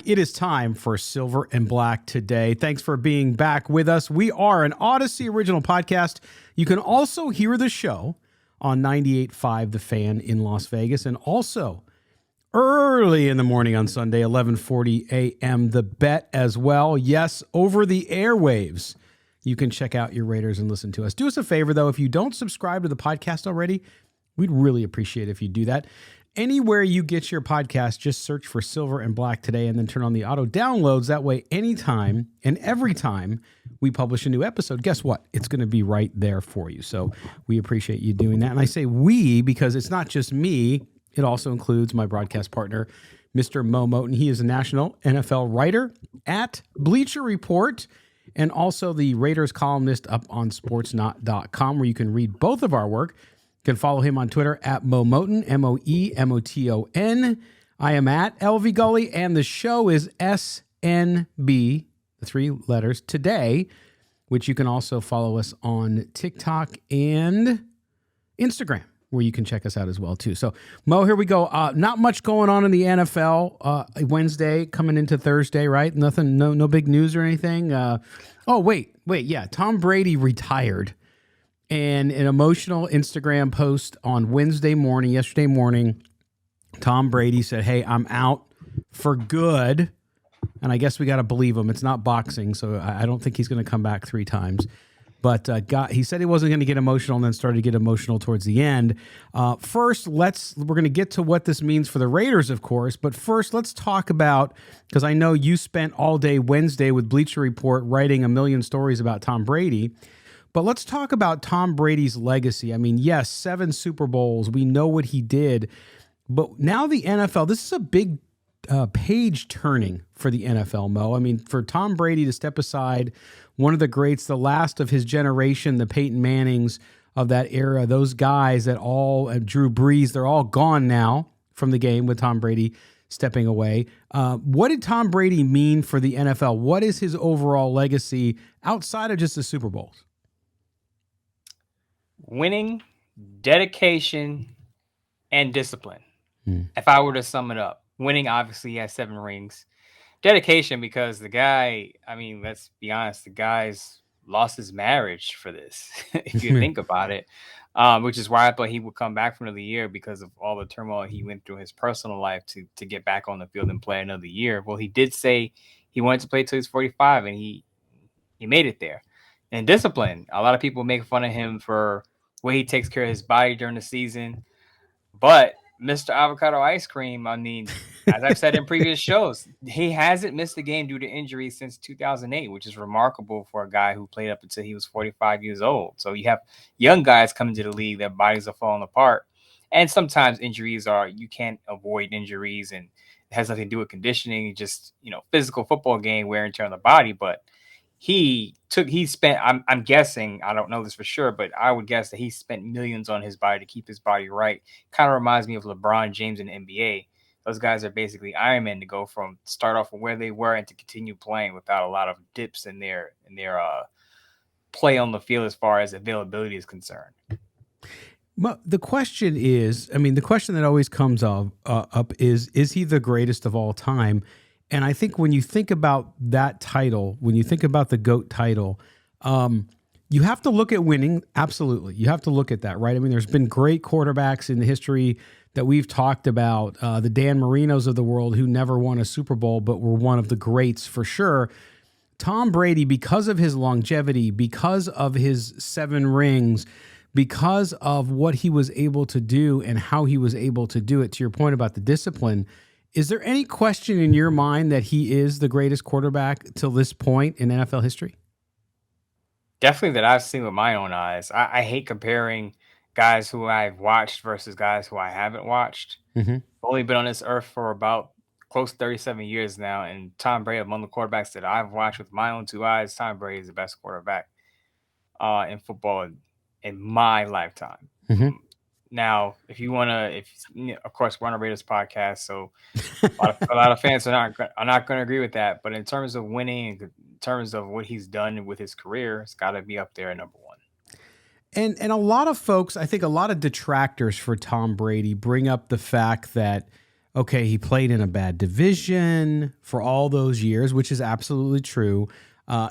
It is time for Silver and Black today. Thanks for being back with us. We are an Odyssey original podcast. You can also hear the show on 98.5 The Fan in Las Vegas, and also early in the morning on Sunday, 11:40 a.m. The Bet as well. Yes, over the airwaves. You can check out your Raiders and listen to us. Do us a favor, though. If you don't subscribe to the podcast already, we'd really appreciate it if you do that. Anywhere you get your podcast, just search for Silver and Black today and then turn on the auto downloads. That way, anytime and every time we publish a new episode, guess what? It's going to be right there for you. So we appreciate you doing that. And I say we because it's not just me. It also includes my broadcast partner, Mr. Mo Moten. He is a national NFL writer at Bleacher Report and also the Raiders columnist up on sportsnot.com, where you can read both of our work. You can follow him on Twitter at Mo Moten, Moemoton. I am at LV Gully, and the show is SNB, the three letters, today, which you can also follow us on TikTok and Instagram, where you can check us out as well, too. So, Mo, here we go. Not much going on in the NFL Wednesday coming into Thursday, right? Nothing, no big news or anything. Wait. Yeah, Tom Brady retired. And an emotional Instagram post on yesterday morning, Tom Brady said, "Hey, I'm out for good." And I guess we got to believe him. It's not boxing, so I don't think he's going to come back 3 times. But he said he wasn't going to get emotional and then started to get emotional towards the end. First, we're going to get to what this means for the Raiders, of course. But first, let's talk about, because I know you spent all day Wednesday with Bleacher Report writing a million stories about Tom Brady. But let's talk about Tom Brady's legacy. I mean, yes, 7 Super Bowls. We know what he did. But now the NFL, this is a big page turning for the NFL, Mo. I mean, for Tom Brady to step aside, one of the greats, the last of his generation, the Peyton Mannings of that era, those guys that all, Drew Brees, they're all gone now from the game with Tom Brady stepping away. What did Tom Brady mean for the NFL? What is his overall legacy outside of just the Super Bowls? Winning, dedication, and discipline. If I were to sum it up, winning, obviously, he has 7 rings. Dedication, because the guy, I mean, let's be honest, the guy's lost his marriage for this, if you think about it, which is why I thought he would come back for another year because of all the turmoil he went through in his personal life to get back on the field and play another year. Well, he did say he wanted to play till he's 45, and he made it there. And discipline, a lot of people make fun of him for the way he takes care of his body during the season. But Mr. Avocado Ice Cream, I mean, as I've said in previous shows, he hasn't missed a game due to injury since 2008, which is remarkable for a guy who played up until he was 45 years old. So you have young guys coming to the league, their bodies are falling apart. And sometimes injuries you can't avoid injuries, and it has nothing to do with conditioning, just, physical football game, wear and tear on the body. But he spent, I'm guessing, I don't know this for sure, but I would guess that he spent millions on his body to keep his body right. Kind of reminds me of LeBron James in the NBA. Those guys are basically Iron Man to go from start off from where they were and to continue playing without a lot of dips in their play on the field as far as availability is concerned. The question is, the question that always comes up is he the greatest of all time? And I think when you think about that title, when you think about the GOAT title, you have to look at winning. Absolutely. You have to look at that, right? I mean, there's been great quarterbacks in the history that we've talked about, the Dan Marinos of the world who never won a Super Bowl, but were one of the greats for sure. Tom Brady, because of his longevity, because of his 7 rings, because of what he was able to do and how he was able to do it, to your point about the discipline, is there any question in your mind that he is the greatest quarterback till this point in NFL history? Definitely that I've seen with my own eyes. I hate comparing guys who I've watched versus guys who I haven't watched. Mm-hmm. I've only been on this earth for about close to 37 years now, and Tom Brady, among the quarterbacks that I've watched with my own 2 eyes, Tom Brady is the best quarterback in football in my lifetime. Mm-hmm. Now, of course, we're on a Raiders podcast, so a lot of fans are not going to agree with that. But in terms of winning, in terms of what he's done with his career, it's got to be up there at number 1. And a lot of folks, I think a lot of detractors for Tom Brady bring up the fact that okay, he played in a bad division for all those years, which is absolutely true.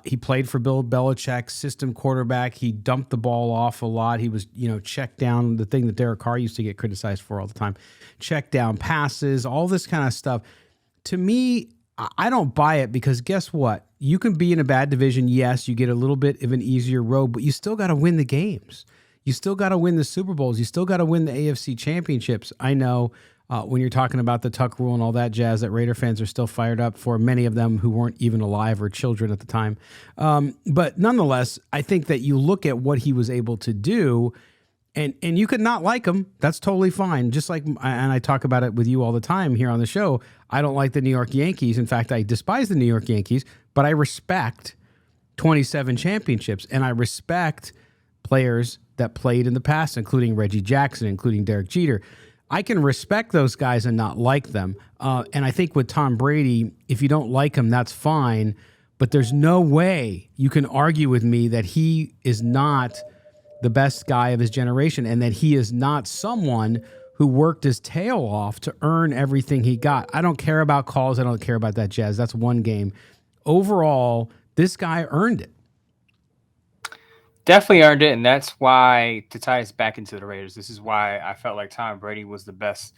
He played for Bill Belichick's system quarterback. He dumped the ball off a lot. He was, check down, the thing that Derek Carr used to get criticized for all the time. Check down passes, all this kind of stuff. To me, I don't buy it because guess what? You can be in a bad division. Yes, you get a little bit of an easier road, but you still got to win the games. You still got to win the Super Bowls. You still got to win the AFC championships. I know when you're talking about the Tuck rule and all that jazz that Raider fans are still fired up for, many of them who weren't even alive or children at the time. But nonetheless, I think that you look at what he was able to do, and you could not like him. That's totally fine. Just like, and I talk about it with you all the time here on the show, I don't like the New York Yankees. In fact, I despise the New York Yankees, but I respect 27 championships, and I respect players that played in the past, including Reggie Jackson, including Derek Jeter. I can respect those guys and not like them. And I think with Tom Brady, if you don't like him, that's fine. But there's no way you can argue with me that he is not the best guy of his generation and that he is not someone who worked his tail off to earn everything he got. I don't care about calls. I don't care about that jazz. That's one game. Overall, this guy earned it. Definitely earned it, and that's why, to tie us back into the Raiders, this is why I felt like Tom Brady was the best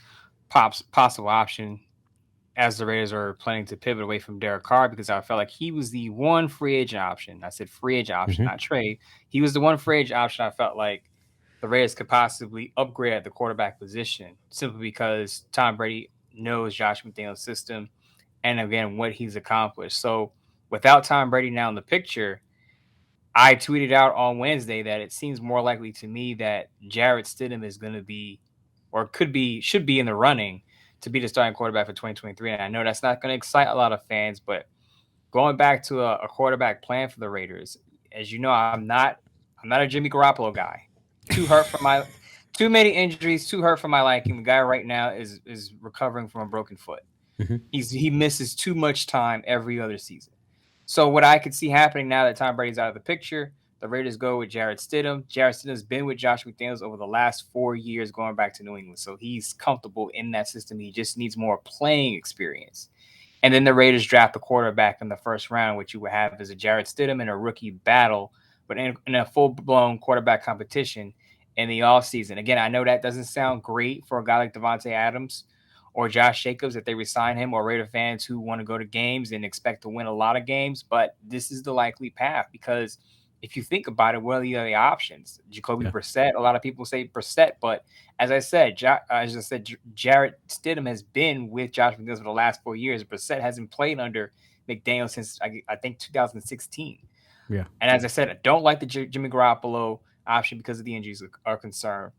possible option as the Raiders are planning to pivot away from Derek Carr, because I felt like he was the one free agent option. I said free agent option, not trade. He was the one free agent option I felt like the Raiders could possibly upgrade at the quarterback position, simply because Tom Brady knows Josh McDaniels' system and, again, what he's accomplished. So without Tom Brady now in the picture, I tweeted out on Wednesday that it seems more likely to me that Jarrett Stidham is going to be, or should be in the running to be the starting quarterback for 2023. And I know that's not going to excite a lot of fans, but going back to a quarterback plan for the Raiders, as you know, I'm not a Jimmy Garoppolo guy. Too many injuries, too hurt for my liking. The guy right now is recovering from a broken foot. He misses too much time every other season. So what I could see happening now that Tom Brady's out of the picture, the Raiders go with Jarrett Stidham. Jarrett Stidham's been with Josh McDaniels over the last 4 years going back to New England. So he's comfortable in that system. He just needs more playing experience. And then the Raiders draft a quarterback in the first round, which you would have as a Jarrett Stidham in a rookie battle, but in a full-blown quarterback competition in the offseason. Again, I know that doesn't sound great for a guy like Devontae Adams or Josh Jacobs, if they resign him, or Raider fans who want to go to games and expect to win a lot of games. But this is the likely path, because if you think about it, what are the other options? Jacoby Brissett, a lot of people say Brissett, but as I said, Jarrett Stidham has been with Josh McDaniels for the last 4 years. Brissett hasn't played under McDaniels since, I think, 2016. Yeah. And as I said, I don't like the Jimmy Garoppolo option because of the injuries are concerned.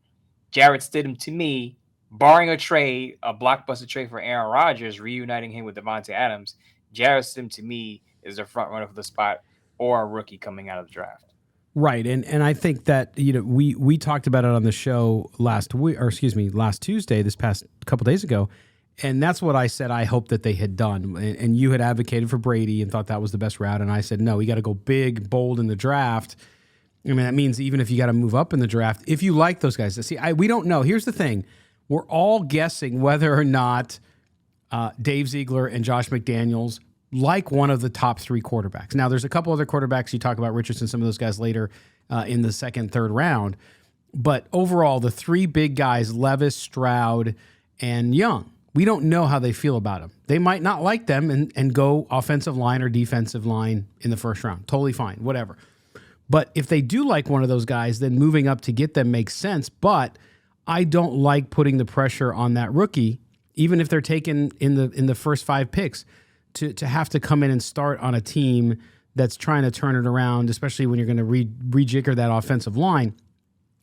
Jarrett Stidham, to me, barring a trade, a blockbuster trade for Aaron Rodgers, reuniting him with Devontae Adams, Jarrett Stidham, to me, is the front runner for the spot, or a rookie coming out of the draft. Right, and I think that we talked about it on the show last Tuesday, this past couple days ago, and that's what I said I hoped that they had done. And you had advocated for Brady and thought that was the best route, and I said no, you got to go big, bold in the draft. I mean, that means even if you got to move up in the draft, if you like those guys. See, we don't know. Here's the thing. We're all guessing whether or not Dave Ziegler and Josh McDaniels like one of the top three quarterbacks. Now, there's a couple other quarterbacks. You talk about Richardson, some of those guys later in the second, third round. But overall, the three big guys, Levis, Stroud, and Young, we don't know how they feel about them. They might not like them and go offensive line or defensive line in the first round. Totally fine, whatever. But if they do like one of those guys, then moving up to get them makes sense. But I don't like putting the pressure on that rookie, even if they're taken in the first 5 picks, to have to come in and start on a team that's trying to turn it around, especially when you're going to rejigger that offensive line.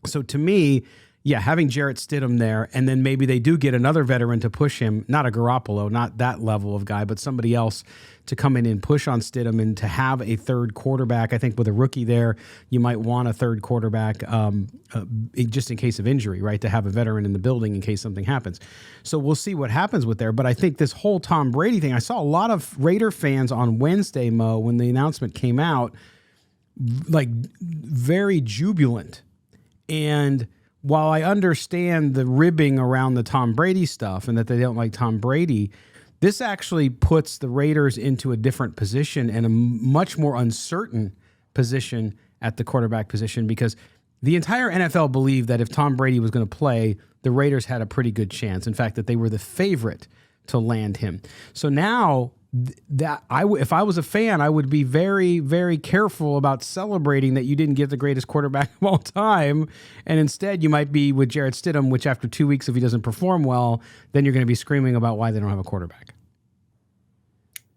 So to me, yeah, having Jarrett Stidham there, and then maybe they do get another veteran to push him, not a Garoppolo, not that level of guy, but somebody else to come in and push on Stidham and to have a third quarterback. I think with a rookie there, you might want a third quarterback just in case of injury, right, to have a veteran in the building in case something happens. So we'll see what happens with there. But I think this whole Tom Brady thing, I saw a lot of Raider fans on Wednesday, Mo, when the announcement came out, like very jubilant. And while I understand the ribbing around the Tom Brady stuff and that they don't like Tom Brady, this actually puts the Raiders into a different position and a much more uncertain position at the quarterback position, because the entire NFL believed that if Tom Brady was going to play, the Raiders had a pretty good chance. In fact, that they were the favorite to land him. So now if I was a fan, I would be very, very careful about celebrating that you didn't get the greatest quarterback of all time. And instead you might be with Jarrett Stidham, which after 2 weeks, if he doesn't perform well, then you're going to be screaming about why they don't have a quarterback.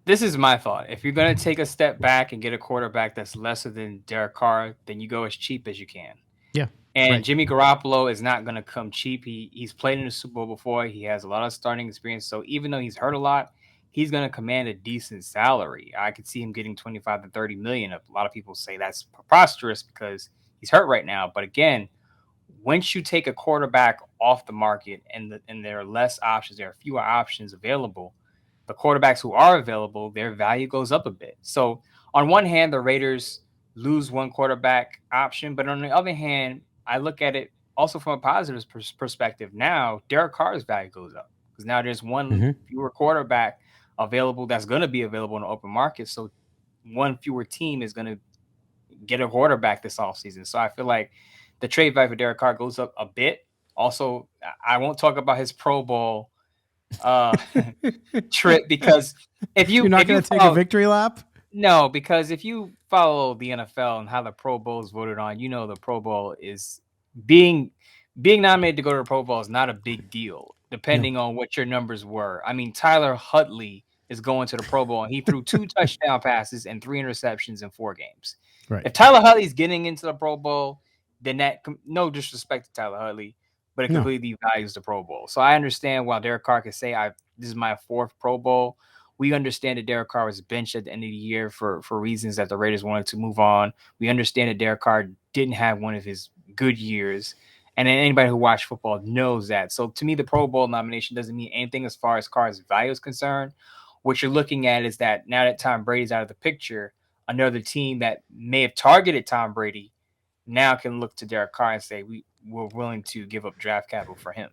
This is my thought. If you're going to take a step back and get a quarterback that's lesser than Derek Carr, then you go as cheap as you can. Yeah. And right. Jimmy Garoppolo is not going to come cheap. He's played in the Super Bowl before. He has a lot of starting experience. So even though he's hurt a lot, he's going to command a decent salary. I could see him getting 25 to 30 million. A lot of people say that's preposterous because he's hurt right now. But again, once you take a quarterback off the market and there are less options, there are fewer options available, the quarterbacks who are available, their value goes up a bit. So on one hand, the Raiders lose one quarterback option, but on the other hand, I look at it also from a positive perspective. Now, Derek Carr's value goes up because now there's one fewer quarterback available that's going to be available in the open market. So one fewer team is going to get a quarterback this offseason. So I feel like the trade value for Derek Carr goes up a bit. Also, I won't talk about his Pro Bowl trip because if you're not going to take a victory lap. No, because if you follow the NFL and how the Pro Bowl is voted on, you know the Pro Bowl is being nominated to go to the Pro Bowl is not a big deal, depending on what your numbers were. I mean, Tyler Huntley is going to the Pro Bowl, and he threw 2 touchdown passes and 3 interceptions in 4 games. Right. If Tyler Huntley's getting into the Pro Bowl, then that, no disrespect to Tyler Huntley, but it completely values the Pro Bowl. So I understand why Derek Carr can say, this is my 4th Pro Bowl. We understand that Derek Carr was benched at the end of the year for reasons that the Raiders wanted to move on. We understand that Derek Carr didn't have one of his good years. And anybody who watched football knows that. So to me, the Pro Bowl nomination doesn't mean anything as far as Carr's value is concerned. What you're looking at is that now that Tom Brady's out of the picture, another team that may have targeted Tom Brady now can look to Derek Carr and say, we're willing to give up draft capital for him.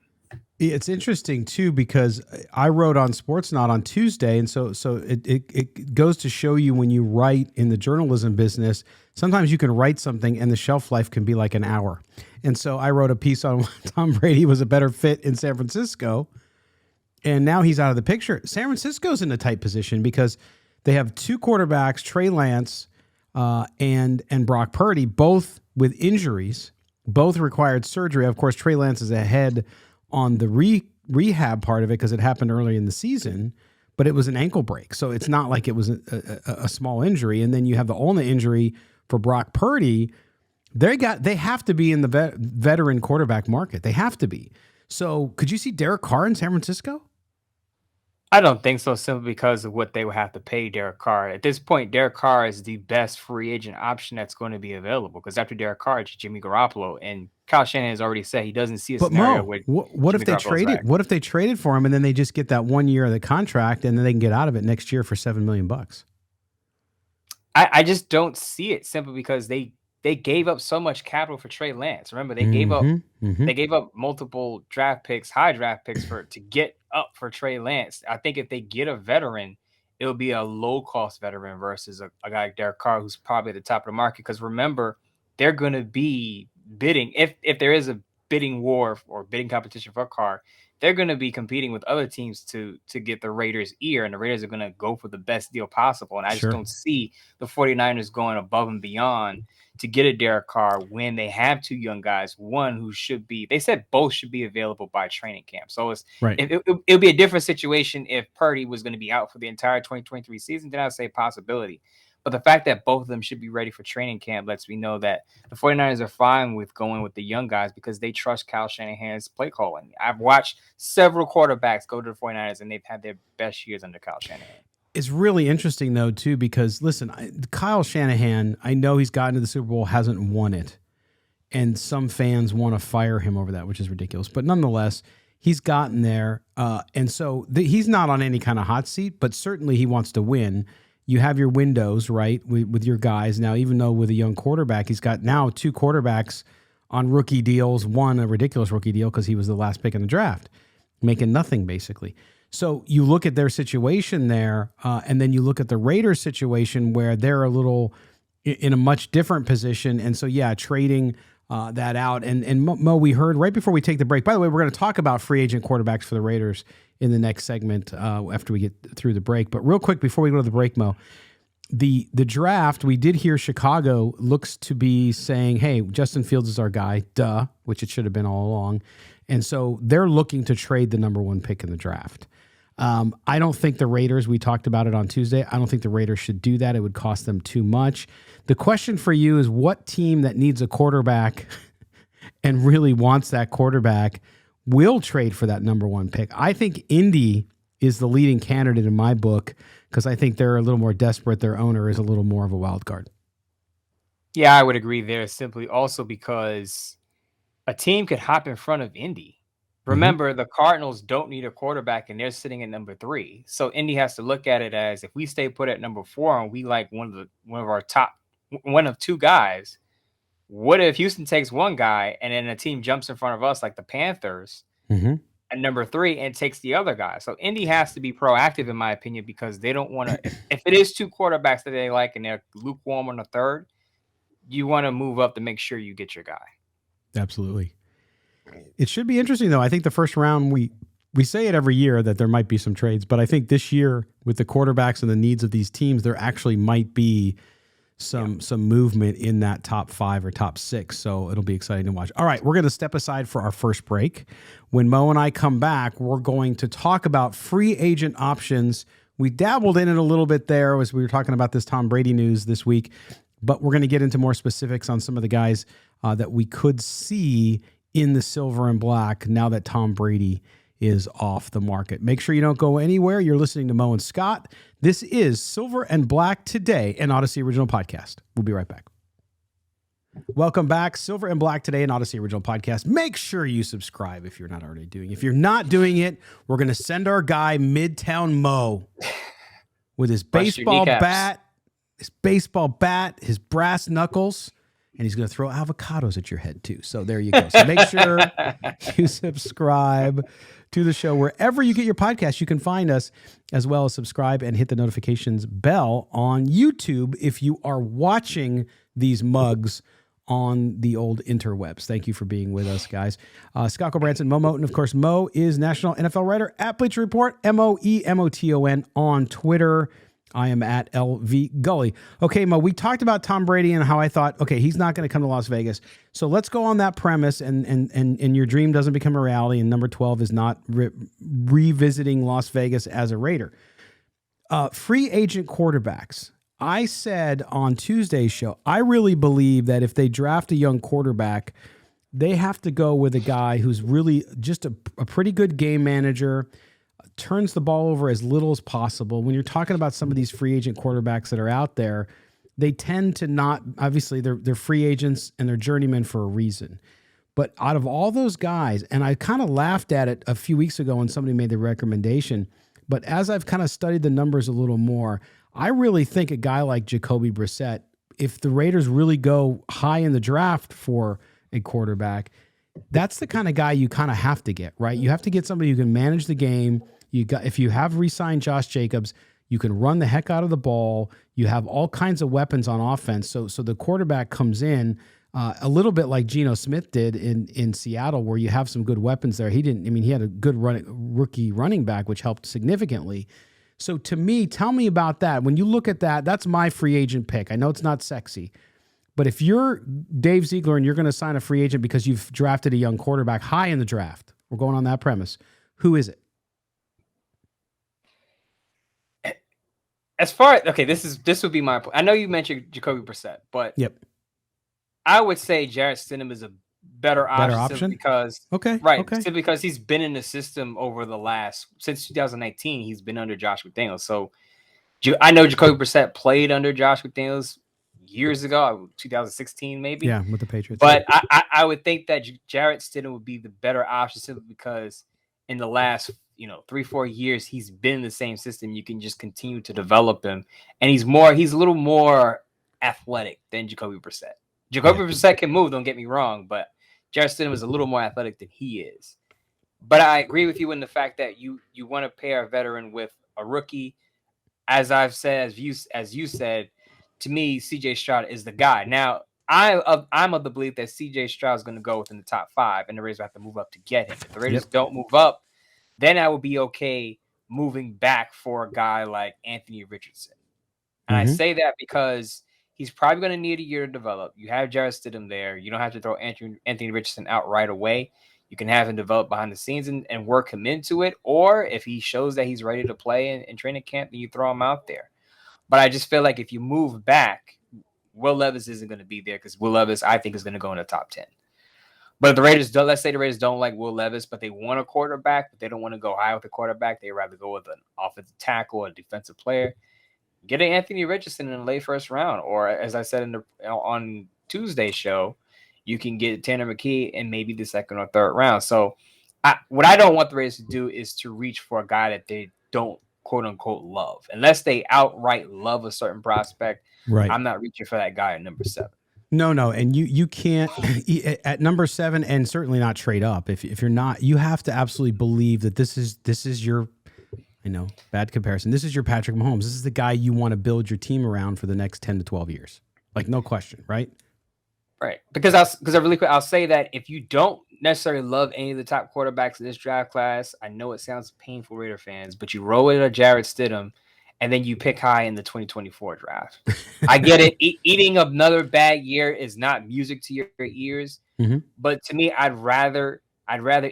It's interesting too, because I wrote on SportsNot on Tuesday. And so it goes to show you when you write in the journalism business, sometimes you can write something and the shelf life can be like an hour. And so I wrote a piece on why Tom Brady was a better fit in San Francisco. And now he's out of the picture. San Francisco's in a tight position because they have 2 quarterbacks, Trey Lance and Brock Purdy, both with injuries, both required surgery. Of course, Trey Lance is ahead on the rehab part of it because it happened early in the season, but it was an ankle break. So it's not like it was a small injury. And then you have the ulnar injury for Brock Purdy. They have to be in the veteran quarterback market. They have to be. So could you see Derek Carr in San Francisco? I don't think so, simply because of what they would have to pay Derek Carr. At this point, Derek Carr is the best free agent option that's going to be available because after Derek Carr, it's Jimmy Garoppolo. And Kyle Shanahan has already said he doesn't see a scenario where what if they traded? What if they traded for him and then they just get that 1 year of the contract and then they can get out of it next year for $7 million? I just don't see it simply because they gave up so much capital for Trey Lance. Remember, they gave up multiple draft picks, high draft picks to get up for Trey Lance. I think if they get a veteran, it'll be a low-cost veteran versus a guy like Derek Carr, who's probably at the top of the market. Because remember, they're going to be bidding. If there is a bidding war or bidding competition for Carr, they're going to be competing with other teams to get the Raiders' ear, and the Raiders are going to go for the best deal possible. And I just don't see the 49ers going above and beyond to get a Derek Carr when they have 2 young guys, one who should be, they said both should be available by training camp. So it'll be a different situation if Purdy was going to be out for the entire 2023 season. Then I'd say possibility. But the fact that both of them should be ready for training camp lets me know that the 49ers are fine with going with the young guys because they trust Kyle Shanahan's play calling. I've watched several quarterbacks go to the 49ers, and they've had their best years under Kyle Shanahan. It's really interesting, though, too, because, listen, Kyle Shanahan, I know he's gotten to the Super Bowl, hasn't won it. And some fans want to fire him over that, which is ridiculous. But nonetheless, he's gotten there. And so he's not on any kind of hot seat, but certainly he wants to win. You have your windows, right, with your guys. Now, even though with a young quarterback, he's got now 2 quarterbacks on rookie deals, won a ridiculous rookie deal because he was the last pick in the draft, making nothing basically. So you look at their situation there, and then you look at the Raiders situation where they're a little in a much different position. And so, yeah, trading that out. And Mo, we heard right before we take the break, by the way, we're going to talk about free agent quarterbacks for the Raiders in the next segment after we get through the break. But real quick, before we go to the break, Mo, the draft, we did hear Chicago looks to be saying, hey, Justin Fields is our guy, which it should have been all along. And so they're looking to trade the number 1 pick in the draft. I don't think the Raiders, we talked about it on Tuesday, I don't think the Raiders should do that. It would cost them too much. The question for you is, what team that needs a quarterback and really wants that quarterback will trade for that number 1 pick? I think Indy is the leading candidate in my book because I think they're a little more desperate. Their owner is a little more of a wild card. Yeah, I would agree there, simply also because a team could hop in front of Indy. Remember, the Cardinals don't need a quarterback, and they're sitting at number 3. So Indy has to look at it as, if we stay put at number 4 and we like one of 2 guys, what if Houston takes one guy and then a team jumps in front of us, like the Panthers, at number 3 and takes the other guy? So Indy has to be proactive, in my opinion, because they don't want to. If it is 2 quarterbacks that they like and they're lukewarm on the third, you want to move up to make sure you get your guy. Absolutely. It should be interesting, though. I think the first round, we say it every year that there might be some trades, but I think this year with the quarterbacks and the needs of these teams, there actually might be some movement in that top 5 or top 6. So it'll be exciting to watch. All right, we're going to step aside for our first break. When Mo and I come back, we're going to talk about free agent options. We dabbled in it a little bit there as we were talking about this Tom Brady news this week, but we're going to get into more specifics on some of the guys that we could see in the silver and black now that Tom Brady is off the market. Make sure you don't go anywhere. You're listening to Mo and Scott. This is Silver and Black Today, an Odyssey original podcast. We'll be right back. Welcome back. Silver and Black Today, an Odyssey original podcast. Make sure you subscribe if you're not already doing it. If you're not doing it, we're going to send our guy Midtown Mo with his baseball bat, his brass knuckles, and he's going to throw avocados at your head too. So there you go. So make sure you subscribe to the show wherever you get your podcast. You can find us, as well as subscribe and hit the notifications bell on YouTube if you are watching these mugs on the old interwebs. Thank you for being with us, guys. Scott Branson, Mo Moton. Of course, Mo is national NFL writer at Bleacher Report, MOEMOTON on Twitter. I am at LV Gully. Okay, Mo, we talked about Tom Brady and how I thought, okay, he's not going to come to Las Vegas. So let's go on that premise, and your dream doesn't become a reality, and number 12 is not revisiting Las Vegas as a Raider. Free agent quarterbacks. I said on Tuesday's show, I really believe that if they draft a young quarterback, they have to go with a guy who's really just a pretty good game manager, turns the ball over as little as possible. When you're talking about some of these free agent quarterbacks that are out there, they tend to not, obviously they're free agents and they're journeymen for a reason. But out of all those guys, and I kind of laughed at it a few weeks ago when somebody made the recommendation, but as I've kind of studied the numbers a little more, I really think a guy like Jacoby Brissett, if the Raiders really go high in the draft for a quarterback, that's the kind of guy you kind of have to get, right? You have to get somebody who can manage the game. If you have re-signed Josh Jacobs, you can run the heck out of the ball. You have all kinds of weapons on offense. So the quarterback comes in a little bit like Geno Smith did in Seattle, where you have some good weapons there. He had a good rookie running back, which helped significantly. So to me, tell me about that. When you look at that, that's my free agent pick. I know it's not sexy, but if you're Dave Ziegler and you're going to sign a free agent because you've drafted a young quarterback high in the draft, we're going on that premise, who is it? As far as, okay, this would be my point. I know you mentioned Jacoby Brissett, but yep, I would say Jarrett Stidham is a better option because simply because he's been in the system since 2019. He's been under Josh McDaniels. So I know Jacoby Brissett played under Josh McDaniels years ago, 2016 maybe. Yeah, with the Patriots. But I would think that Jarrett Stidham would be the better option simply because in the last 3-4 years he's been in the same system. You can just continue to develop him, and he's a little more athletic than Jacoby Brissett. Brissett can move, don't get me wrong, but Jarrett Stidham is a little more athletic than he is. But I agree with you in the fact that you want to pair a veteran with a rookie. As I've said, as you said, to me, CJ Stroud is the guy. Now, I'm of the belief that CJ Stroud is going to go within the top 5, and the Raiders will have to move up to get him. If the Raiders don't move up, then I would be okay moving back for a guy like Anthony Richardson. And I say that because he's probably going to need a year to develop. You have Jarrett Stidham there. You don't have to throw Anthony Richardson out right away. You can have him develop behind the scenes and work him into it. Or if he shows that he's ready to play in training camp, then you throw him out there. But I just feel like if you move back, Will Levis isn't going to be there because Will Levis, I think, is going to go in the top 10. But if the Raiders don't, let's say the Raiders don't like Will Levis, but they want a quarterback, but they don't want to go high with a quarterback. They rather go with an offensive tackle or a defensive player. Get an Anthony Richardson in the late first round, or as I said on Tuesday's show, you can get Tanner McKee in maybe the second or third round. So, what I don't want the Raiders to do is to reach for a guy that they don't quote unquote love, unless they outright love a certain prospect. Right. I'm not reaching for that guy at number 7. No, and you can't at number 7, and certainly not trade up. If you're not, you have to absolutely believe that this is your. I know, bad comparison. This is your Patrick Mahomes. This is the guy you want to build your team around for the next 10 to 12 years. Like, no question, right? Right. Because I'll say that if you don't necessarily love any of the top quarterbacks in this draft class, I know it sounds painful, Raider fans, but you roll it at Jarrett Stidham, and then you pick high in the 2024 draft. I get it. Eating another bad year is not music to your ears, but to me, I'd rather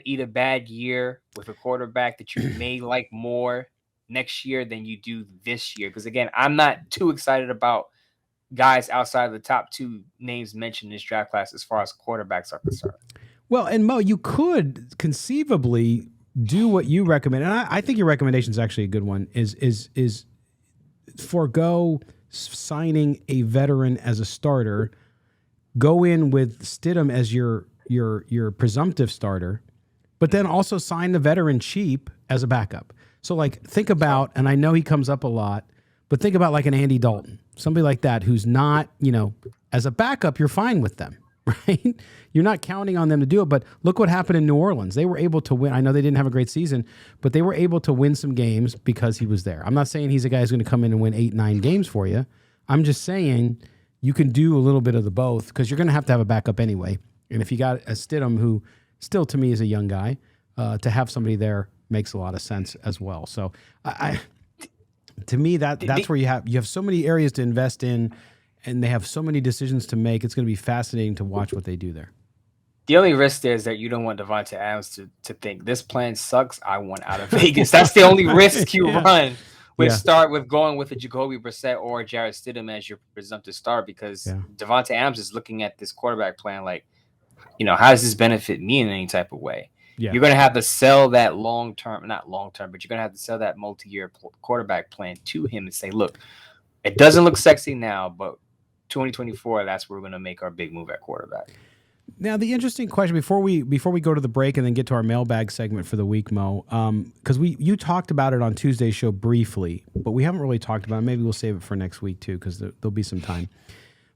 eat a bad year with a quarterback that you may like more next year than you do this year. Because again, I'm not too excited about guys outside of the top 2 names mentioned in this draft class as far as quarterbacks are concerned. Well, and Mo, you could conceivably do what you recommend, and I think your recommendation is actually a good one. Is forego signing a veteran as a starter, go in with Stidham as your presumptive starter, but then also sign the veteran cheap as a backup. So like think about, and I know he comes up a lot, but think about like an Andy Dalton, somebody like that who's not, as a backup, you're fine with them, right? You're not counting on them to do it, but look what happened in New Orleans. They were able to win. I know they didn't have a great season, but they were able to win some games because he was there. I'm not saying he's a guy who's going to come in and win 8-9 games for you. I'm just saying you can do a little bit of the both because you're going to have a backup anyway. And if you got a Stidham, who still to me is a young guy, to have somebody there makes a lot of sense as well. So to me, that's where you have so many areas to invest in, and they have so many decisions to make. It's going to be fascinating to watch what they do there. The only risk there is that you don't want Davante Adams to think this plan sucks. I want out of Vegas. That's the only risk you run. Start with going with a Jacoby Brissett or Jarrett Stidham as your presumptive star, because Davante Adams is looking at this quarterback plan like, how does this benefit me in any type of way? Yeah. You're going to have to sell that not long-term, but you're going to have to sell that multi-year quarterback plan to him and say, look, it doesn't look sexy now, but 2024, that's where we're going to make our big move at quarterback. Now, the interesting question before we go to the break and then get to our mailbag segment for the week, Mo, because you talked about it on Tuesday's show briefly, but we haven't really talked about it. Maybe we'll save it for next week too, because there'll be some time.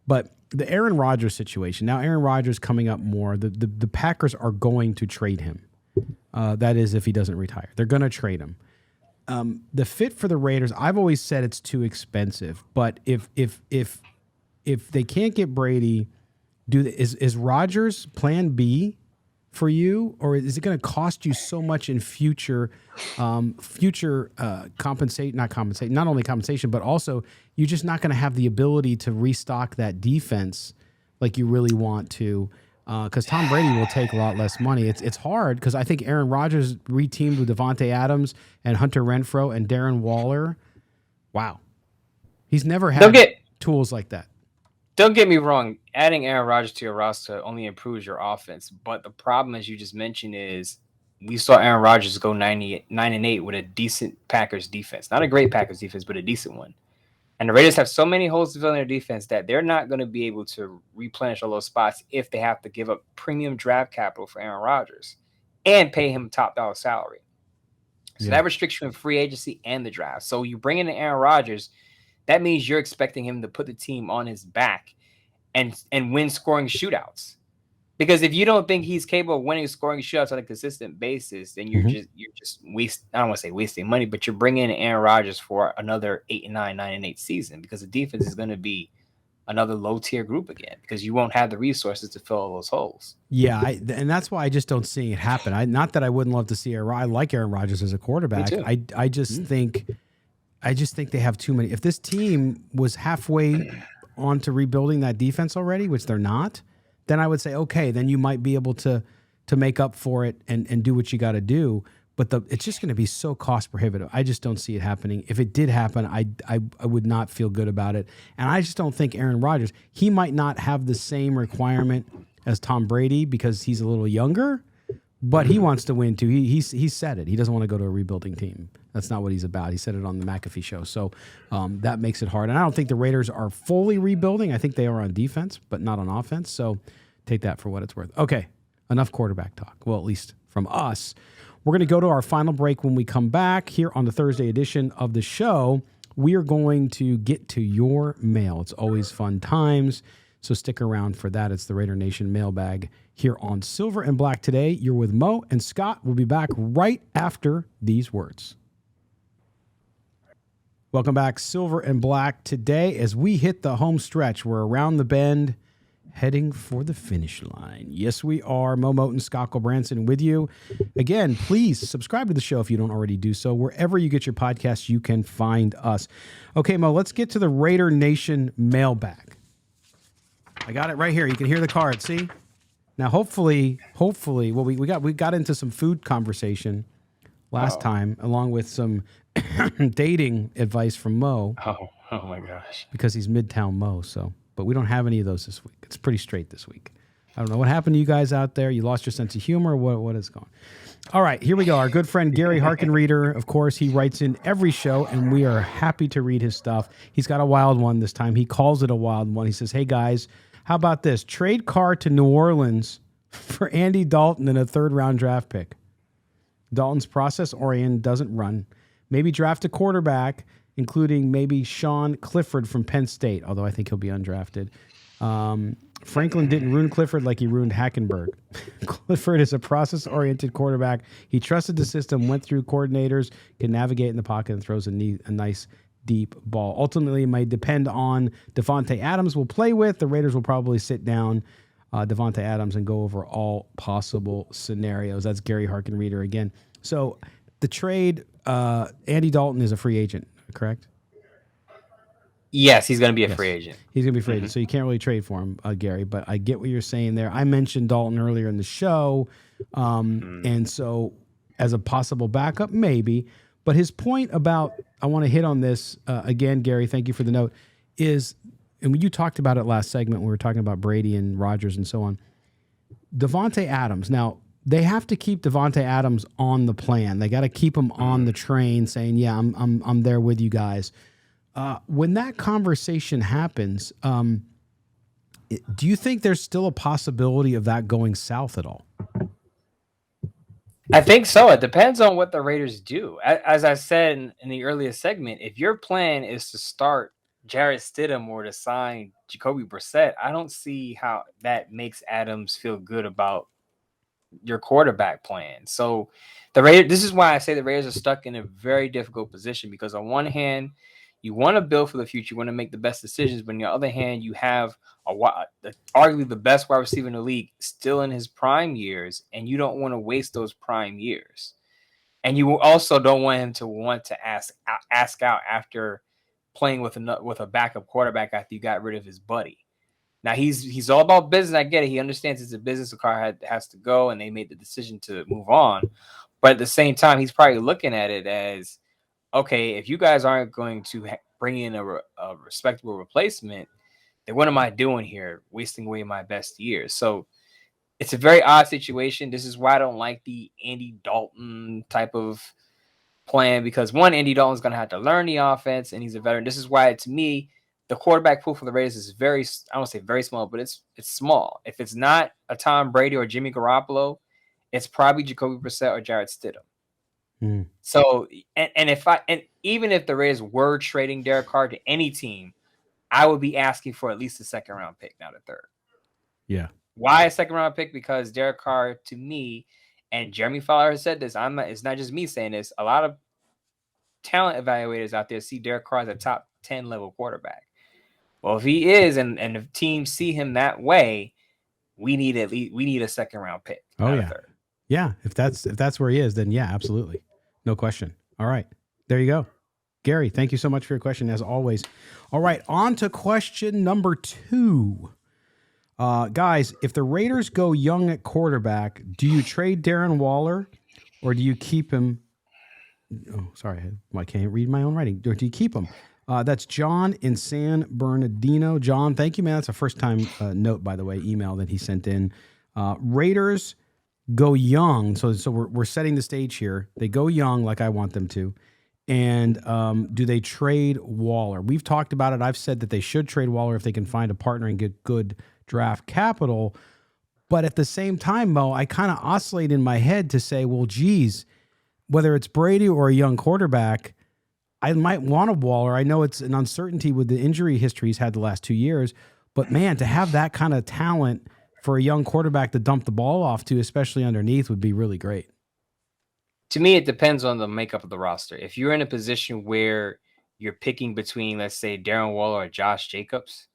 But the Aaron Rodgers situation. Now, Aaron Rodgers coming up more. The Packers are going to trade him. That is, if he doesn't retire, they're going to trade him. The fit for the Raiders, I've always said it's too expensive. But if they can't get Brady, is Rodgers plan B for you, or is it going to cost you so much in future not only compensation, but also you're just not going to have the ability to restock that defense like you really want to, because Tom Brady will take a lot less money. It's hard because I think Aaron Rodgers reteamed with Devontae Adams and Hunter Renfro and Darren Waller. Wow. He's never had tools like that. Don't get me wrong. Adding Aaron Rodgers to your roster only improves your offense. But the problem, as you just mentioned, is we saw Aaron Rodgers go 9-8 with a decent Packers defense. Not a great Packers defense, but a decent one. And the Raiders have so many holes to fill in their defense that they're not going to be able to replenish all those spots if they have to give up premium draft capital for Aaron Rodgers and pay him top dollar salary. So that restricts you in free agency and the draft. So you bring in Aaron Rodgers, that means you're expecting him to put the team on his back and win scoring shootouts. Because if you don't think he's capable of winning scoring shootouts on a consistent basis, then you're just I don't want to say wasting money, but you're bringing in Aaron Rodgers for another 8-9, 9-8 season because the defense is going to be another low tier group again because you won't have the resources to fill all those holes. Yeah, and that's why I just don't see it happen. Not that I wouldn't love to see Aaron. I like Aaron Rodgers as a quarterback. I just think they have too many. If this team was halfway onto rebuilding that defense already, which they're not, then I would say, okay, then you might be able to make up for it and do what you got to do. But it's just going to be so cost prohibitive. I just don't see it happening. If it did happen, I would not feel good about it. And I just don't think Aaron Rodgers, he might not have the same requirement as Tom Brady because he's a little younger, but he wants to win too. He said it. He doesn't want to go to a rebuilding team. That's not what he's about. He said it on the McAfee show. So that makes it hard. And I don't think the Raiders are fully rebuilding. I think they are on defense, but not on offense. So take that for what it's worth. Okay, enough quarterback talk. Well, at least from us. We're going to go to our final break. When we come back here on the Thursday edition of the show, we are going to get to your mail. It's always fun times. So stick around for that. It's the Raider Nation mailbag here on Silver and Black today. You're with Mo and Scott. We'll be back right after these words. Welcome back, Silver and Black today. As we hit the home stretch, we're around the bend, heading for the finish line. Yes, we are. Mo Moten, Scott Branson with you. Again, please subscribe to the show if you don't already do so. Wherever you get your podcasts, you can find us. Okay, Mo, let's get to the Raider Nation mailbag. I got it right here. You can hear the card. See? Now, hopefully, well, we got into some food conversation last time, along with some dating advice from Mo. Oh my gosh. Because he's Midtown Mo, so. But we don't have any of those this week. It's pretty straight this week. I don't know what happened to you guys out there. You lost your sense of humor. What is going on? All right, here we go. Our good friend Gary Harkenreader, of course, he writes in every show, and we are happy to read his stuff. He's got a wild one this time. He calls it a wild one. He says, hey, guys, how about this? Trade Carr to New Orleans for Andy Dalton and a third-round draft pick. Dalton's process-oriented, doesn't run. Maybe draft a quarterback, including maybe Sean Clifford from Penn State, although I think he'll be undrafted. Franklin didn't ruin Clifford like he ruined Hackenberg. Clifford is a process-oriented quarterback. He trusted the system, went through coordinators, can navigate in the pocket, and throws a nice deep ball. Ultimately, it might depend on Devontae Adams will play with. The Raiders will probably sit down Devontae Adams and go over all possible scenarios. That's Gary Harkenreader again. So the trade, Andy Dalton is a free agent, correct? Yes, he's going to be a free agent. He's going to be a free agent, so you can't really trade for him, Gary, but I get what you're saying there. I mentioned Dalton earlier in the show, and so as a possible backup, maybe. But his point about, I want to hit on this again, Gary, thank you for the note, is, and you talked about it last segment when we were talking about Brady and Rodgers and so on, Devontae Adams. Now, they have to keep Devontae Adams on the plan. They got to keep him on the train saying, yeah, I'm there with you guys. When that conversation happens, do you think there's still a possibility of that going south at all? I think so. It depends on what the Raiders do. As I said in the earlier segment, if your plan is to start Jarrett Stidham or to sign Jacoby Brissett, I don't see how that makes Adams feel good about your quarterback plan. So the Raiders, this is why I say the Raiders are stuck in a very difficult position, because on one hand, you want to build for the future, you want to make the best decisions, but on the other hand, you have arguably the best wide receiver in the league still in his prime years, and you don't want to waste those prime years. And you also don't want him to want to ask out after playing with a backup quarterback after you got rid of his buddy. Now, he's all about business. I get it. He understands it's a business. The car has to go, and they made the decision to move on. But at the same time, he's probably looking at it as, okay, if you guys aren't going to bring in a respectable replacement, then what am I doing here, wasting away my best years? So it's a very odd situation. This is why I don't like the Andy Dalton type of plan, because one, Andy Dalton's going to have to learn the offense, and he's a veteran. This is why, to me, the quarterback pool for the Raiders is very, I don't say very small, but it's small. If it's not a Tom Brady or Jimmy Garoppolo, it's probably Jacoby Brissett or Jarrett Stidham. So, and even if the Raiders were trading Derek Carr to any team, I would be asking for at least a second round pick, not a third. Yeah. Why a second round pick? Because Derek Carr, to me, and Jeremy Fowler has said this. It's not just me saying this. A lot of talent evaluators out there see Derek Carr as a top 10 level quarterback. Well, if he is, and if teams see him that way, we need a second round pick. Oh yeah, yeah. If that's where he is, then yeah, absolutely, no question. All right, there you go, Gary. Thank you so much for your question, as always. All right, on to question number 2. Guys, if the Raiders go young at quarterback, do you trade Darren Waller or do you keep him? Oh, sorry, I can't read my own writing. Do you keep him? That's John in San Bernardino. John, thank you, man. That's a first-time note, by the way, email that he sent in. Raiders go young, so we're setting the stage here. They go young like I want them to. And do they trade Waller? We've talked about it. I've said that they should trade Waller if they can find a partner and get good draft capital. But at the same time, Mo, I kind of oscillate in my head to say, well, geez, whether it's Brady or a young quarterback, I might want a Waller. I know it's an uncertainty with the injury history he's had the last 2 years, but man, to have that kind of talent for a young quarterback to dump the ball off to, especially underneath, would be really great. To me, it depends on the makeup of the roster. If you're in a position where you're picking between, let's say, Darren Waller or Josh Jacobs,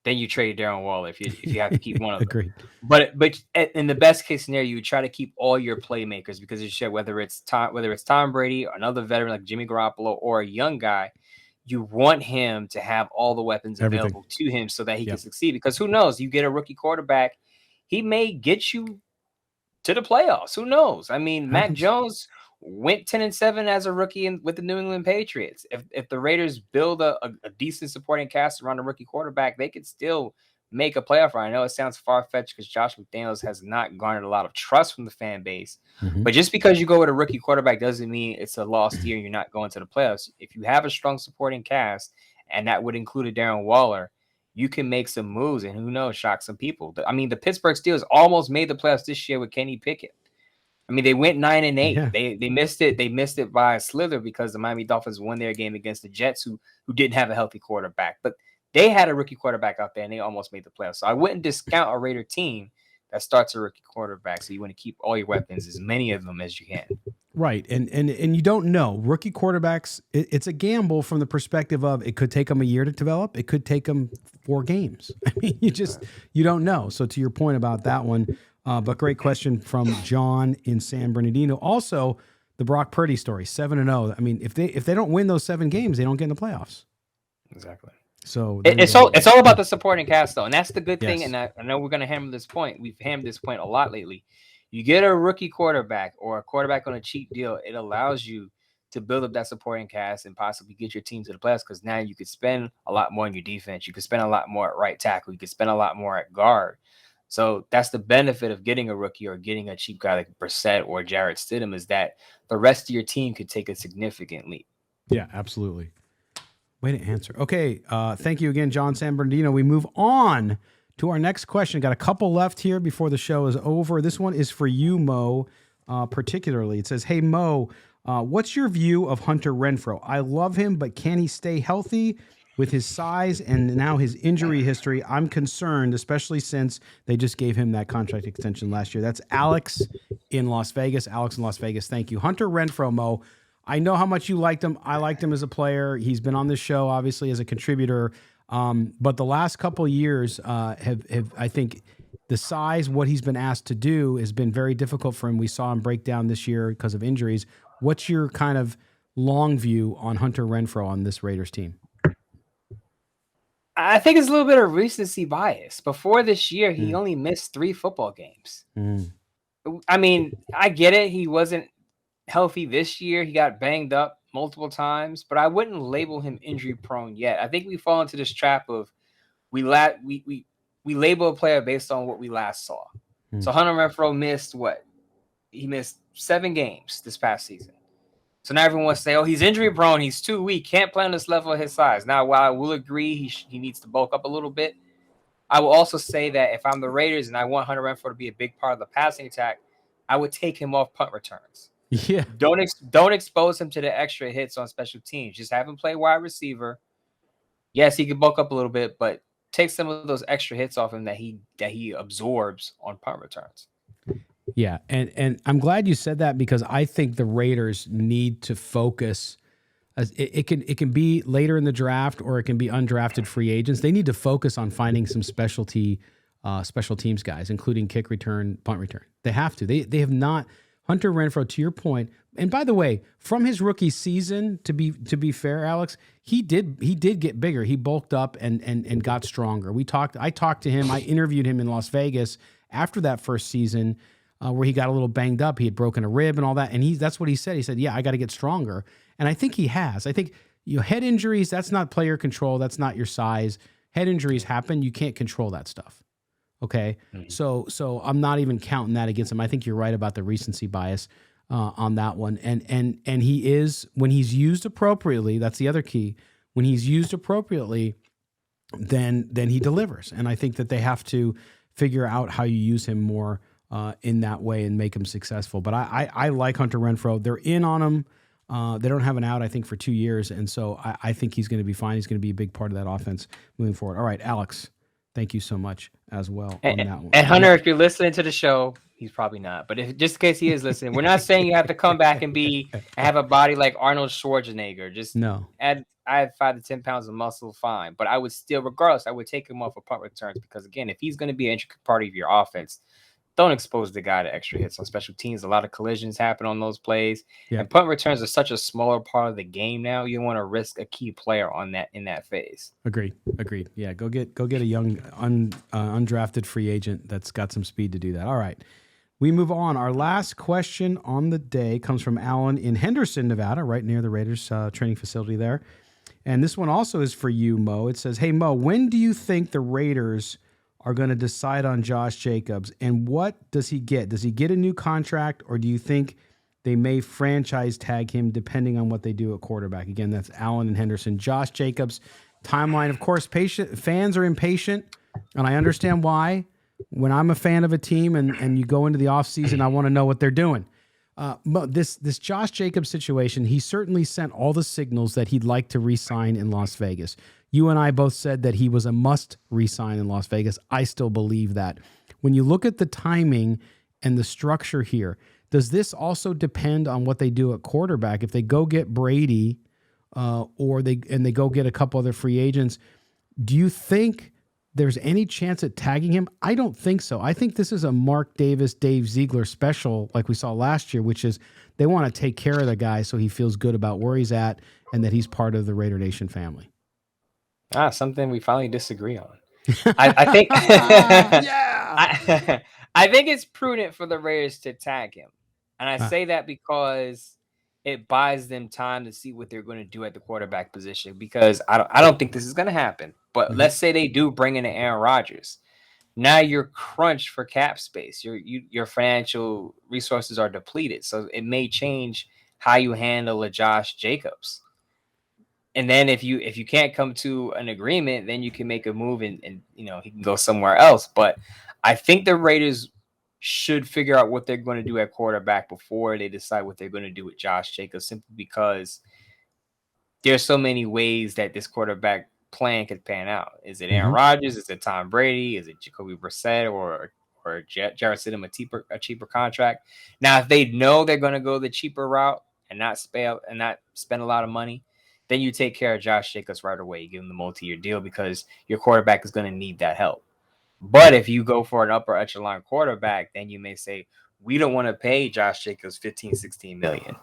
then you trade Darren Waller if you have to keep one of them. Agreed. But in the best case scenario, you try to keep all your playmakers because you said whether it's Tom Brady or another veteran like Jimmy Garoppolo or a young guy, you want him to have all the weapons available to him so that he can succeed. Because who knows? You get a rookie quarterback, he may get you to the playoffs. Who knows? I mean, Mac Jones went 10-7 as a rookie with the New England Patriots. If the Raiders build a decent supporting cast around a rookie quarterback, they could still make a playoff run. I know it sounds far-fetched because Josh McDaniels has not garnered a lot of trust from the fan base. Mm-hmm. But just because you go with a rookie quarterback doesn't mean it's a lost year and you're not going to the playoffs. If you have a strong supporting cast, and that would include a Darren Waller, you can make some moves and who knows, shock some people. I mean, the Pittsburgh Steelers almost made the playoffs this year with Kenny Pickett. I mean, they went 9-8. Yeah. They missed it. They missed it by a slither because the Miami Dolphins won their game against the Jets, who didn't have a healthy quarterback. But they had a rookie quarterback out there, and they almost made the playoffs. So I wouldn't discount a Raider team that starts a rookie quarterback. So you want to keep all your weapons, as many of them as you can. Right, and you don't know. Rookie quarterbacks, it's a gamble from the perspective of it could take them a year to develop. It could take them 4 games. I mean, you don't know. So to your point about that one, but great question from John in San Bernardino. Also, the Brock Purdy story, 7-0. I mean, if they don't win those 7 games, they don't get in the playoffs. Exactly. So it's all about the supporting cast, though, and that's the good thing. And I know we're going to hammer this point. We've hammered this point a lot lately. You get a rookie quarterback or a quarterback on a cheap deal, it allows you to build up that supporting cast and possibly get your team to the playoffs because now you could spend a lot more on your defense. You could spend a lot more at right tackle. You could spend a lot more at guard. So that's the benefit of getting a rookie or getting a cheap guy like Brissett or Jarrett Stidham is that the rest of your team could take a significant leap. Yeah, absolutely. Way to answer. Okay, thank you again, John San Bernardino. We move on to our next question. Got a couple left here before the show is over. This one is for you, Mo, particularly. It says, hey, Mo, what's your view of Hunter Renfro? I love him, but can he stay healthy with his size and now his injury history? I'm concerned, especially since they just gave him that contract extension last year. That's Alex in Las Vegas. Alex in Las Vegas, thank you. Hunter Renfro, Mo, I know how much you liked him. I liked him as a player. He's been on this show, obviously, as a contributor. But the last couple of years have I think the size, what he's been asked to do has been very difficult for him. We saw him break down this year because of injuries. What's your kind of long view on Hunter Renfro on this Raiders team? I think it's a little bit of recency bias. Before this year, he only missed 3 football games. I mean, I get it. He wasn't healthy this year. He got banged up multiple times, but I wouldn't label him injury prone yet. I think we fall into this trap of we label a player based on what we last saw. So Hunter Renfro missed what? He missed 7 games this past season. So now everyone wants to say, oh, he's injury prone. He's too weak. Can't play on this level of his size. Now, while I will agree he needs to bulk up a little bit, I will also say that if I'm the Raiders and I want Hunter Renfro to be a big part of the passing attack, I would take him off punt returns. Yeah. Don't expose him to the extra hits on special teams. Just have him play wide receiver. Yes, he can bulk up a little bit, but take some of those extra hits off him that he absorbs on punt returns. Yeah, and I'm glad you said that because I think the Raiders need to focus. It can be later in the draft or it can be undrafted free agents. They need to focus on finding some special teams guys, including kick return, punt return. They have to. They have not. Hunter Renfro, to your point, and by the way, from his rookie season, to be fair, Alex, he did get bigger. He bulked up and got stronger. I talked to him. I interviewed him in Las Vegas after that first season. Where he got a little banged up. He had broken a rib and all that. And that's what he said. He said, yeah, I got to get stronger. And I think he has. I think head injuries, that's not player control. That's not your size. Head injuries happen. You can't control that stuff. Okay. Mm-hmm. So I'm not even counting that against him. I think you're right about the recency bias on that one. And he is, when he's used appropriately, that's the other key. When he's used appropriately, then he delivers. And I think that they have to figure out how you use him more in that way and make him successful. But I like Hunter Renfro. They're in on him. They don't have an out, I think, for 2 years. And so I think he's going to be fine. He's going to be a big part of that offense moving forward. All right, Alex, thank you so much as well on that one. And Hunter, if you're listening to the show, he's probably not. But just in case he is listening, we're not saying you have to come back and have a body like Arnold Schwarzenegger. Just no. I had 5 to 10 pounds of muscle, fine. But I would still, regardless, I would take him off of punt returns because, again, if he's going to be an intricate part of your offense, don't expose the guy to extra hits on special teams. A lot of collisions happen on those plays. Yeah. And punt returns are such a smaller part of the game now. You don't want to risk a key player in that phase. Agreed. Yeah, go get a young undrafted free agent that's got some speed to do that. All right. We move on. Our last question on the day comes from Alan in Henderson, Nevada, right near the Raiders training facility there. And this one also is for you, Mo. It says, hey, Mo, when do you think the Raiders are going to decide on Josh Jacobs, and what does he get? Does he get a new contract, or do you think they may franchise tag him depending on what they do at quarterback? Again, that's Allen and Henderson. Josh Jacobs, timeline, of course, fans are impatient, and I understand why. When I'm a fan of a team and you go into the offseason, I want to know what they're doing. But this Josh Jacobs situation, he certainly sent all the signals that he'd like to re-sign in Las Vegas. You and I both said that he was a must re-sign in Las Vegas. I still believe that. When you look at the timing and the structure here, does this also depend on what they do at quarterback? If they go get Brady or they go get a couple other free agents, do you think there's any chance at tagging him? I don't think so. I think this is a Mark Davis, Dave Ziegler special like we saw last year, which is they want to take care of the guy so he feels good about where he's at and that he's part of the Raider Nation family. Something we finally disagree on. I think yeah. I think it's prudent for the Raiders to tag him. And I say that because it buys them time to see what they're going to do at the quarterback position, because I don't think this is going to happen. But let's say they do bring in Aaron Rodgers. Now you're crunched for cap space. Your financial resources are depleted. So it may change how you handle a Josh Jacobs. And then if you can't come to an agreement, then you can make a move and he can go somewhere else. But I think the Raiders should figure out what they're going to do at quarterback before they decide what they're going to do with Josh Jacobs, simply because there's so many ways that this quarterback plan could pan out. Is it Aaron Rodgers? Is it Tom Brady? Is it Jacoby Brissett or Jarrett Stidham, a cheaper contract? Now, if they know they're going to go the cheaper route and not spend a lot of money, then you take care of Josh Jacobs right away. You give him the multi-year deal because your quarterback is going to need that help. But if you go for an upper echelon quarterback, then you may say, we don't want to pay Josh Jacobs $15-16 million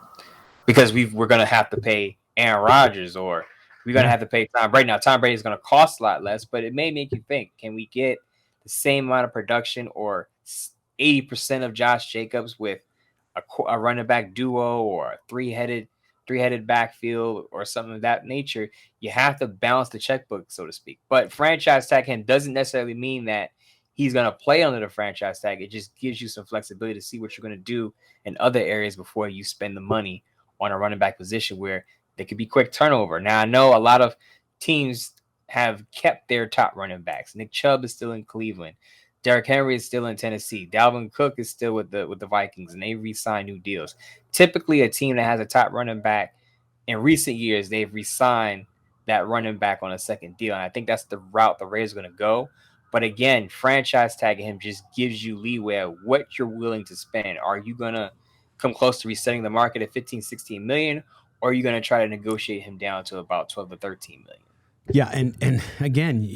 because we're going to have to pay Aaron Rodgers, or we're going to have to pay Tom Brady. Now, Tom Brady is going to cost a lot less, but it may make you think, can we get the same amount of production or 80% of Josh Jacobs with a running back duo or a three-headed backfield or something of that nature? You have to balance the checkbook, so to speak. But franchise tag him doesn't necessarily mean that he's going to play under the franchise tag. It just gives you some flexibility to see what you're going to do in other areas before you spend the money on a running back position where there could be quick turnover. Now, I know a lot of teams have kept their top running backs. Nick Chubb is still in Cleveland. Derrick Henry is still in Tennessee. Dalvin Cook is still with the Vikings, and they re-sign new deals. Typically, a team that has a top running back in recent years, they've re-signed that running back on a second deal. And I think that's the route the Raiders are going to go. But again, franchise tagging him just gives you leeway at what you're willing to spend. Are you going to come close to resetting the market at 15, 16 million? Or are you going to try to negotiate him down to about 12 to 13 million? Yeah, and again,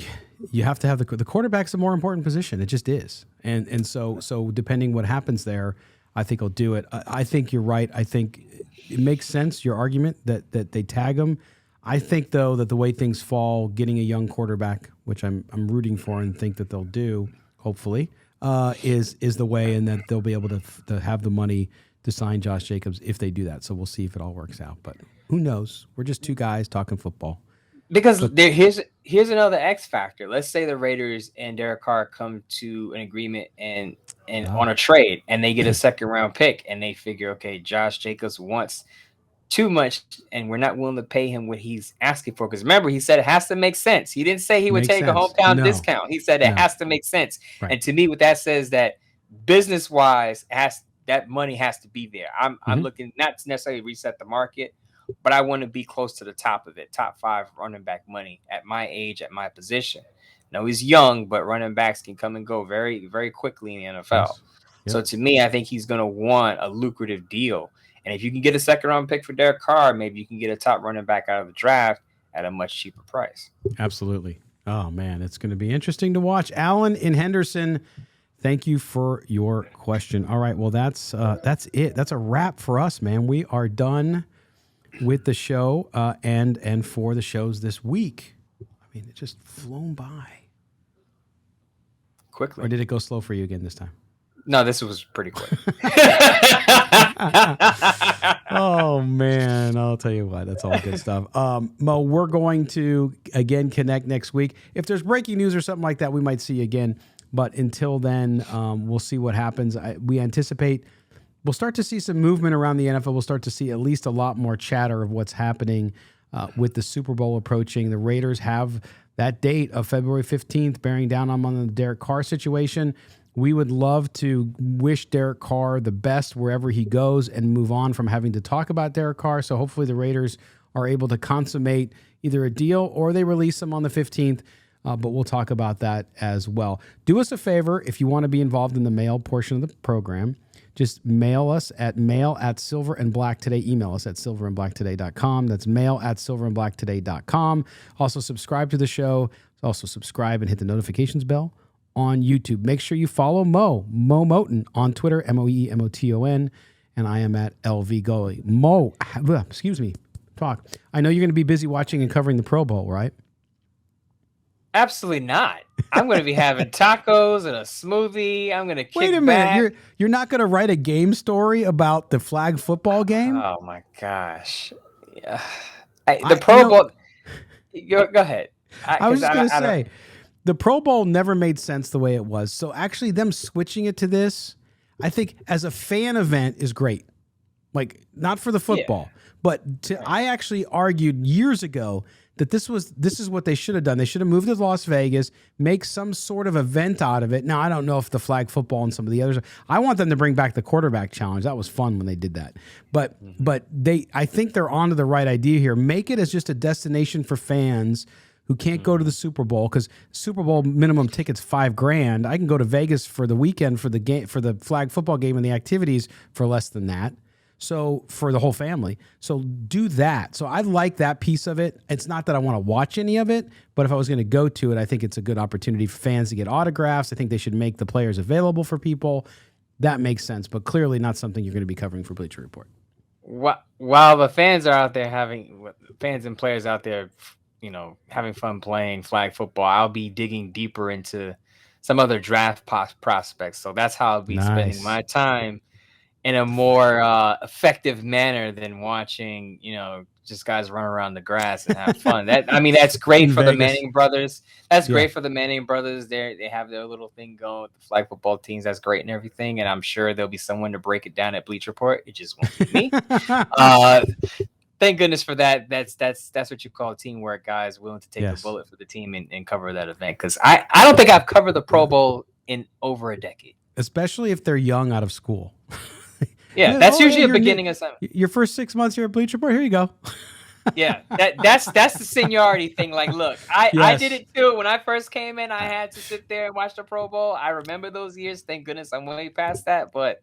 you have to have the quarterback's a more important position. It just is, and so depending what happens there, I think he'll do it. I think you're right. I think it makes sense, your argument that they tag him. I think though that the way things fall, getting a young quarterback, which I'm rooting for and think that they'll do, hopefully, is the way, and that they'll be able to have the money to sign Josh Jacobs if they do that. So we'll see if it all works out. But who knows? We're just two guys talking football. Because here's another X factor. Let's say the Raiders and Derek Carr come to an agreement and on a trade, and they get a second round pick, and they figure, okay, Josh Jacobs wants too much, and we're not willing to pay him what he's asking for. Because remember, he said it has to make sense. He didn't say he would take a hometown discount. He said it has to make sense. Right. And to me, what that says that business wise, that money has to be there. I'm looking not to necessarily reset the market, but I want to be close to the top of it, top 5 running back money at my age, at my position. Now he's young, but running backs can come and go very, very quickly in the NFL. Yes. Yep. So to me, I think he's going to want a lucrative deal. And if you can get a second round pick for Derek Carr, maybe you can get a top running back out of the draft at a much cheaper price. Absolutely. Oh man, it's going to be interesting to watch. Alan in Henderson, thank you for your question. All right, well that's it. That's a wrap for us, man. We are done with the show and for the shows this week. I mean, it just flown by quickly. Or did it go slow for you again this time? No, this was pretty quick. Oh man, I'll tell you what, that's all good stuff. Mo, we're going to again connect next week. If there's breaking news or something like that, we might see you again. But until then, we'll see what happens. We anticipate we'll start to see some movement around the NFL. We'll start to see at least a lot more chatter of what's happening with the Super Bowl approaching. The Raiders have that date of February 15th, bearing down on the Derek Carr situation. We would love to wish Derek Carr the best wherever he goes and move on from having to talk about Derek Carr. So hopefully the Raiders are able to consummate either a deal or they release him on the 15th. But we'll talk about that as well. Do us a favor, if you want to be involved in the mail portion of the program, just mail us at mail@silverandblacktoday. Email us at silverandblacktoday.com. That's mail@silverandblacktoday.com. Also subscribe to the show. Also subscribe and hit the notifications bell on YouTube. Make sure you follow Mo Moton on Twitter, MoEMoton, and I am at LV Gully. Mo, excuse me, talk. I know you're going to be busy watching and covering the Pro Bowl, right? Absolutely not. I'm going to be having tacos and a smoothie. I'm going to kick back. Wait a minute. You're not going to write a game story about the flag football game? Oh, my gosh. Yeah. The Pro Bowl. Go ahead. I was just going to say, the Pro Bowl never made sense the way it was. So actually them switching it to this, I think as a fan event is great. Like, not for the football. Yeah. But I actually argued years ago that this is what they should have done. They should have moved to Las Vegas, make some sort of event out of it. Now, I don't know if the flag football and some of the others, I want them to bring back the quarterback challenge. That was fun when they did that. But I think they're onto the right idea here. Make it as just a destination for fans who can't go to the Super Bowl, because Super Bowl minimum tickets $5,000. I can go to Vegas for the weekend for the game, for the flag football game and the activities for less than that. So for the whole family. So do that. So I like that piece of it. It's not that I want to watch any of it, but if I was going to go to it, I think it's a good opportunity for fans to get autographs. I think they should make the players available for people. That makes sense, but clearly not something you're going to be covering for Bleacher Report. While the fans are out there fans and players out there, having fun playing flag football, I'll be digging deeper into some other draft prospects. So that's how I'll be spending my time in a more effective manner than watching, just guys run around the grass and have fun. That's great for the Manning brothers. That's great for the Manning brothers. They have their little thing going with the flag football teams. That's great and everything. And I'm sure there'll be someone to break it down at Bleacher Report. It just won't be me. Thank goodness for that. That's what you call teamwork, guys, willing to take the bullet for the team and cover that event. Because I don't think I've covered the Pro Bowl in over a decade. Especially if they're young out of school. Yeah, that's usually a beginning assignment. Your first 6 months here at Bleacher Report, here you go. Yeah, that's the seniority thing. Like, look, I did it too. When I first came in, I had to sit there and watch the Pro Bowl. I remember those years. Thank goodness I'm way past that. But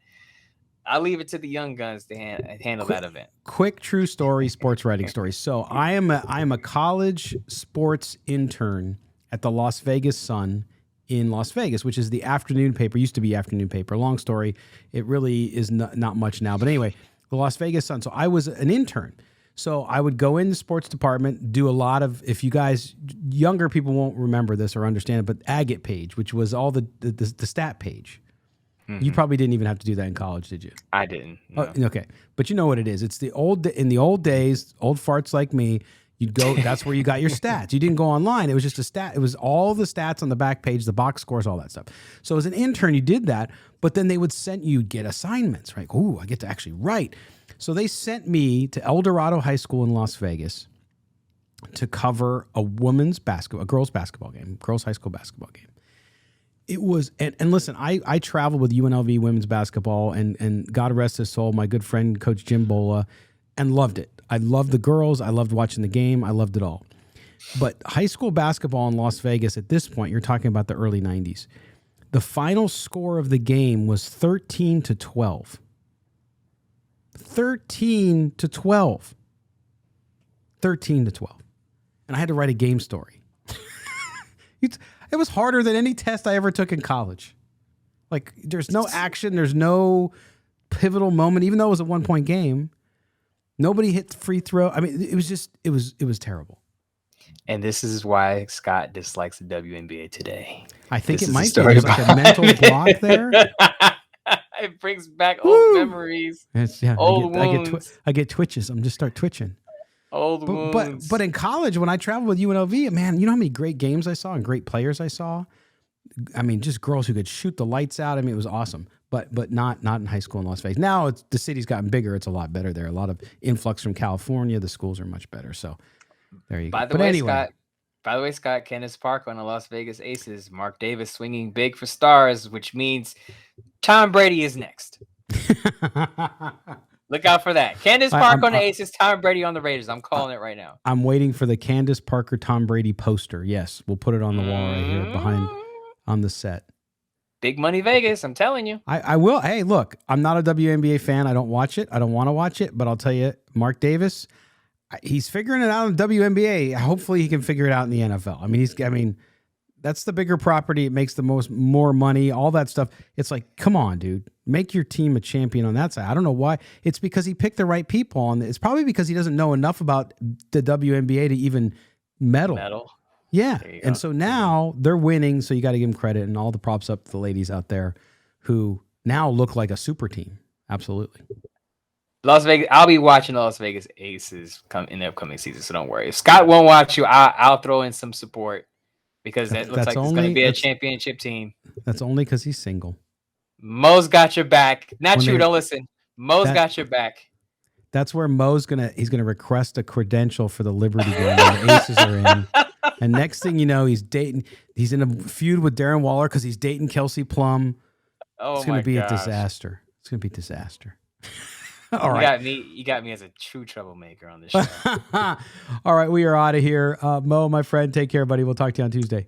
I'll leave it to the young guns to handle that event. Quick true story, sports writing story. So I am a college sports intern at the Las Vegas Sun in Las Vegas, which is the afternoon paper. Used to be afternoon paper. Long story. It really is not much now. But anyway, the Las Vegas Sun. So I was an intern. So I would go in the sports department, do a lot of, if you guys, younger people won't remember this or understand it, but Agate page, which was all the stat page. Mm-hmm. You probably didn't even have to do that in college, did you? I didn't. No. Oh, okay. But you know what it is. It's in the old days, old farts like me, you'd go, that's where you got your stats. You didn't go online. It was just a stat. It was all the stats on the back page, the box scores, all that stuff. So as an intern, you did that, but then they would get assignments, right? Ooh, I get to actually write. So they sent me to El Dorado High School in Las Vegas to cover a girls' basketball game, girls' high school basketball game. It was, and listen, I traveled with UNLV women's basketball, and God rest his soul, my good friend, Coach Jim Bola, and loved it. I loved the girls. I loved watching the game. I loved it all. But high school basketball in Las Vegas at this point, you're talking about the early 90s. The final score of the game was 13-12. 13-12. 13-12. And I had to write a game story. It was harder than any test I ever took in college. Like, there's no action. There's no pivotal moment, even though it was a 1-point game. Nobody hit the free throw. I mean, it was terrible. And this is why Scott dislikes the WNBA today. I think it might be. There's like a mental block there. It brings back old memories. Old wounds. I get twitches. I'm just start twitching. Old wounds. But in college, when I traveled with UNLV, man, you know how many great games I saw and great players I saw? I mean, just girls who could shoot the lights out. I mean, it was awesome. But not in high school in Las Vegas. Now the city's gotten bigger. It's a lot better there. A lot of influx from California. The schools are much better. So there you go. By the way, Scott, Candace Park on the Las Vegas Aces. Mark Davis swinging big for stars, which means Tom Brady is next. Look out for that. Candace Park on the Aces, Tom Brady on the Raiders. I'm calling it right now. I'm waiting for the Candace Parker Tom Brady poster. Yes, we'll put it on the wall right here behind on the set. Big money Vegas, I'm telling you. I will. Hey, look, I'm not a WNBA fan. I don't watch it. I don't want to watch it. But I'll tell you, Mark Davis, he's figuring it out in WNBA. Hopefully he can figure it out in the NFL. I mean, that's the bigger property. It makes the more money, all that stuff. It's like, come on, dude. Make your team a champion on that side. I don't know why. It's because he picked the right people. And it's probably because he doesn't know enough about the WNBA to even meddle. Yeah. And so now they're winning. So you got to give them credit, and all the props up to the ladies out there who now look like a super team. Absolutely. Las Vegas. I'll be watching the Las Vegas Aces in the upcoming season. So don't worry. If Scott won't watch you, I'll throw in some support. Because that looks like it's going to be a championship team. That's only because he's single. Mo's got your back. Not you. Don't listen. Mo's got your back. That's where Mo's he's gonna request a credential for the Liberty game. The Aces are in, and next thing you know, he's dating. He's in a feud with Darren Waller because he's dating Kelsey Plum. Oh, it's gonna be a disaster. It's gonna be a disaster. All right. You got me as a true troublemaker on this show. All right, we are out of here. Mo, my friend, take care, buddy. We'll talk to you on Tuesday.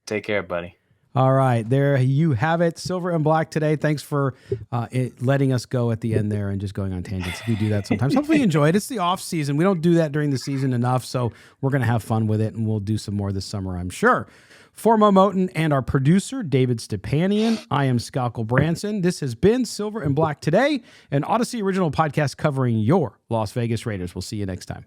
Take care, buddy. All right, there you have it. Silver and black today. Thanks for letting us go at the end there and just going on tangents. We do that sometimes. Hopefully you enjoy it. It's the off season. We don't do that during the season enough, so we're going to have fun with it, and we'll do some more this summer, I'm sure. For Mo Moten and our producer, David Stepanian, I am Skalkel Branson. This has been Silver and Black Today, an Odyssey original podcast covering your Las Vegas Raiders. We'll see you next time.